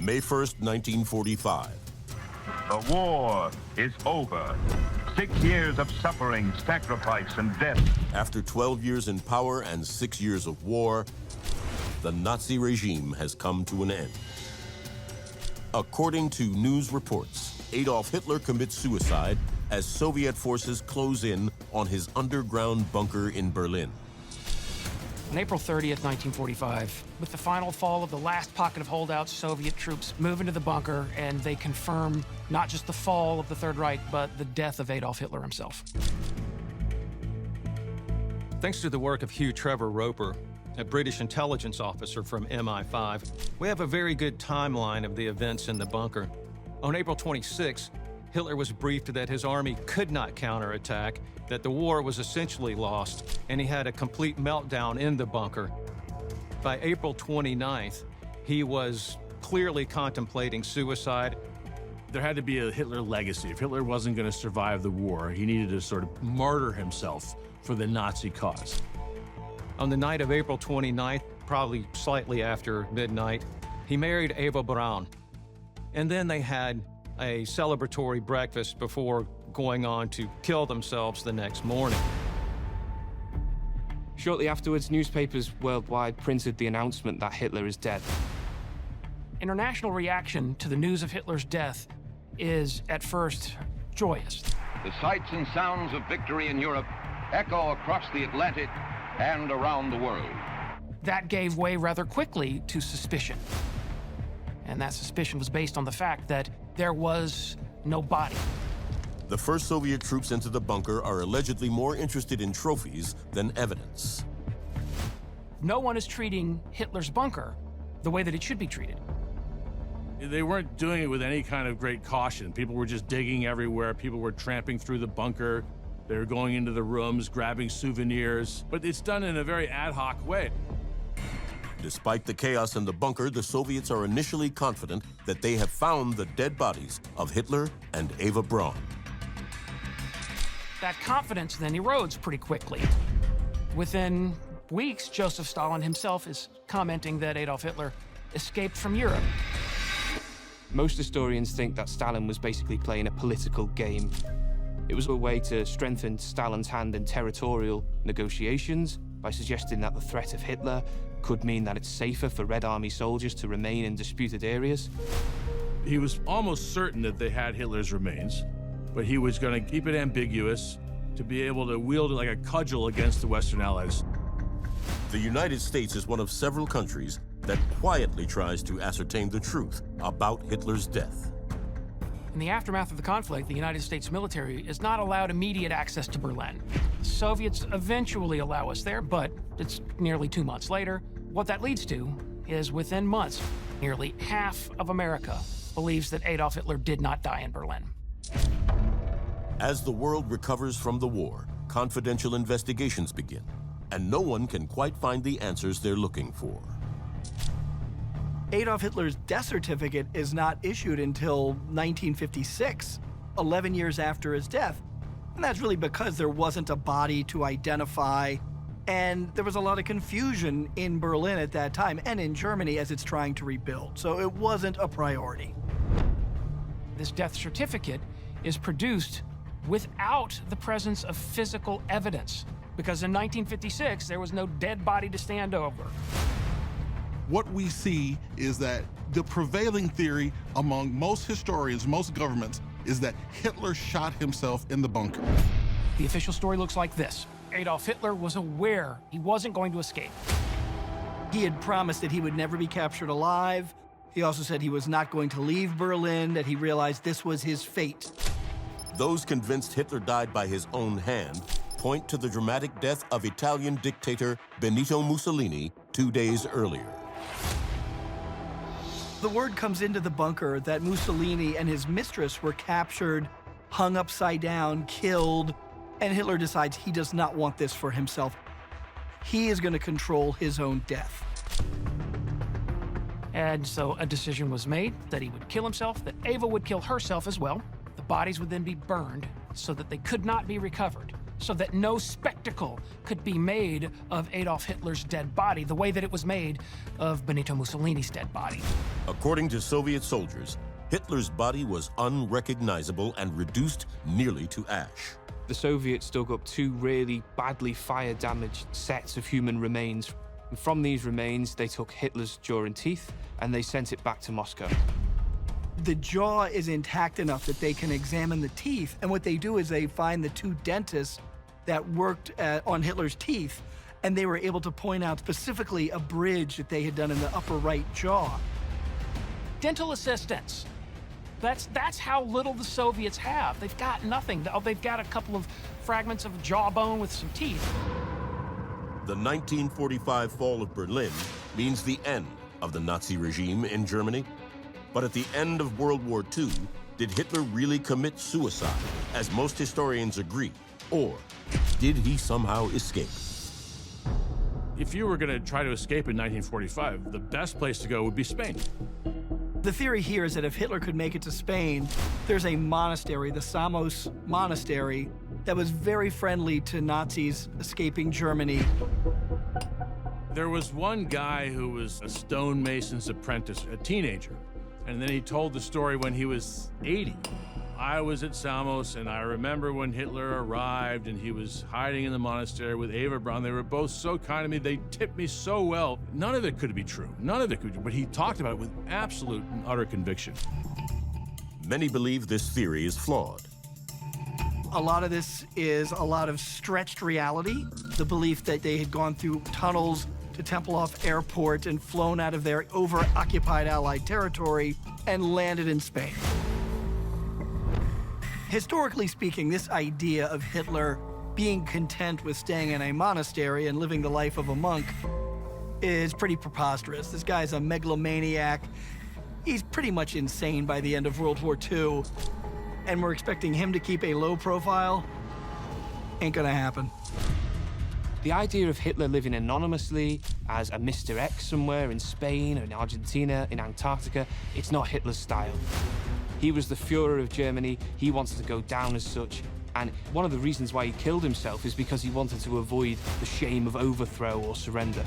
May 1st, 1945. The war is over. 6 years of suffering, sacrifice, and death. After 12 years in power and 6 years of war, the Nazi regime has come to an end. According to news reports, Adolf Hitler commits suicide as Soviet forces close in on his underground bunker in Berlin. On April 30th, 1945, with the final fall of the last pocket of holdouts, Soviet troops move into the bunker, and they confirm not just the fall of the Third Reich, but the death of Adolf Hitler himself. Thanks to the work of Hugh Trevor Roper, a British intelligence officer from MI5, we have a very good timeline of the events in the bunker. On April 26, Hitler was briefed that his army could not counterattack, that the war was essentially lost, and he had a complete meltdown in the bunker. By April 29th, he was clearly contemplating suicide. There had to be a Hitler legacy. If Hitler wasn't going to survive the war, he needed to sort of martyr himself for the Nazi cause. On the night of April 29th, probably slightly after midnight, he married Eva Braun. And then they had a celebratory breakfast before going on to kill themselves the next morning. Shortly afterwards, newspapers worldwide printed the announcement that Hitler is dead. International reaction to the news of Hitler's death is, at first, joyous. The sights and sounds of victory in Europe echo across the Atlantic and around the world. That gave way rather quickly to suspicion. And that suspicion was based on the fact that there was no body. The first Soviet troops into the bunker are allegedly more interested in trophies than evidence. No one is treating Hitler's bunker the way that it should be treated. They weren't doing it with any kind of great caution. People were just digging everywhere. People were tramping through the bunker. They were going into the rooms, grabbing souvenirs. But it's done in a very ad hoc way. Despite the chaos in the bunker, the Soviets are initially confident that they have found the dead bodies of Hitler and Eva Braun. That confidence then erodes pretty quickly. Within weeks, Joseph Stalin himself is commenting that Adolf Hitler escaped from Europe. Most historians think that Stalin was basically playing a political game. It was a way to strengthen Stalin's hand in territorial negotiations by suggesting that the threat of Hitler could mean that it's safer for Red Army soldiers to remain in disputed areas. He was almost certain that they had Hitler's remains, but he was going to keep it ambiguous to be able to wield it like a cudgel against the Western Allies. The United States is one of several countries that quietly tries to ascertain the truth about Hitler's death. In the aftermath of the conflict, the United States military is not allowed immediate access to Berlin. The Soviets eventually allow us there, but it's nearly 2 months later. What that leads to is, within months, nearly half of America believes that Adolf Hitler did not die in Berlin. As the world recovers from the war, confidential investigations begin, and no one can quite find the answers they're looking for. Adolf Hitler's death certificate is not issued until 1956, 11 years after his death. And that's really because there wasn't a body to identify, and there was a lot of confusion in Berlin at that time and in Germany as it's trying to rebuild. So it wasn't a priority. This death certificate is produced without the presence of physical evidence, because in 1956, there was no dead body to stand over. What we see is that the prevailing theory among most historians, most governments, is that Hitler shot himself in the bunker. The official story looks like this. Adolf Hitler was aware he wasn't going to escape. He had promised that he would never be captured alive. He also said he was not going to leave Berlin, that he realized this was his fate. Those convinced Hitler died by his own hand point to the dramatic death of Italian dictator Benito Mussolini 2 days earlier. The word comes into the bunker that Mussolini and his mistress were captured, hung upside down, killed, and Hitler decides he does not want this for himself. He is going to control his own death. And so a decision was made that he would kill himself, that Eva would kill herself as well. The bodies would then be burned so that they could not be recovered. so that no spectacle could be made of Adolf Hitler's dead body the way that it was made of Benito Mussolini's dead body. According to Soviet soldiers, Hitler's body was unrecognizable and reduced nearly to ash. The Soviets dug up 2 really badly fire-damaged sets of human remains. And from these remains, they took Hitler's jaw and teeth, and they sent it back to Moscow. The jaw is intact enough that they can examine the teeth, and what they do is they find the 2 dentists that worked on Hitler's teeth, and they were able to point out specifically a bridge that they had done in the upper right jaw. Dental assistants. That's how little the Soviets have. They've got nothing. They've got a couple of fragments of jawbone with some teeth. The 1945 fall of Berlin means the end of the Nazi regime in Germany. But at the end of World War II, did Hitler really commit suicide, as most historians agree? Or did he somehow escape? If you were going to try to escape in 1945, the best place to go would be Spain. The theory here is that if Hitler could make it to Spain, there's a monastery, the Samos Monastery, that was very friendly to Nazis escaping Germany. There was one guy who was a stonemason's apprentice, a teenager, and then he told the story when he was 80. I was at Samos, and I remember when Hitler arrived, and he was hiding in the monastery with Eva Braun. They were both so kind to me. They tipped me so well. None of it could be true. None of it could be true. But he talked about it with absolute and utter conviction. Many believe this theory is flawed. A lot of this is a lot of stretched reality. The belief that they had gone through tunnels to Tempelhof Airport and flown out of their over-occupied Allied territory and landed in Spain. Historically speaking, this idea of Hitler being content with staying in a monastery and living the life of a monk is pretty preposterous. This guy's a megalomaniac. He's pretty much insane by the end of World War II, and we're expecting him to keep a low profile. Ain't gonna happen. The idea of Hitler living anonymously as a Mr. X somewhere in Spain or in Argentina, in Antarctica, it's not Hitler's style. He was the Führer of Germany. He wanted to go down as such. And one of the reasons why he killed himself is because he wanted to avoid the shame of overthrow or surrender.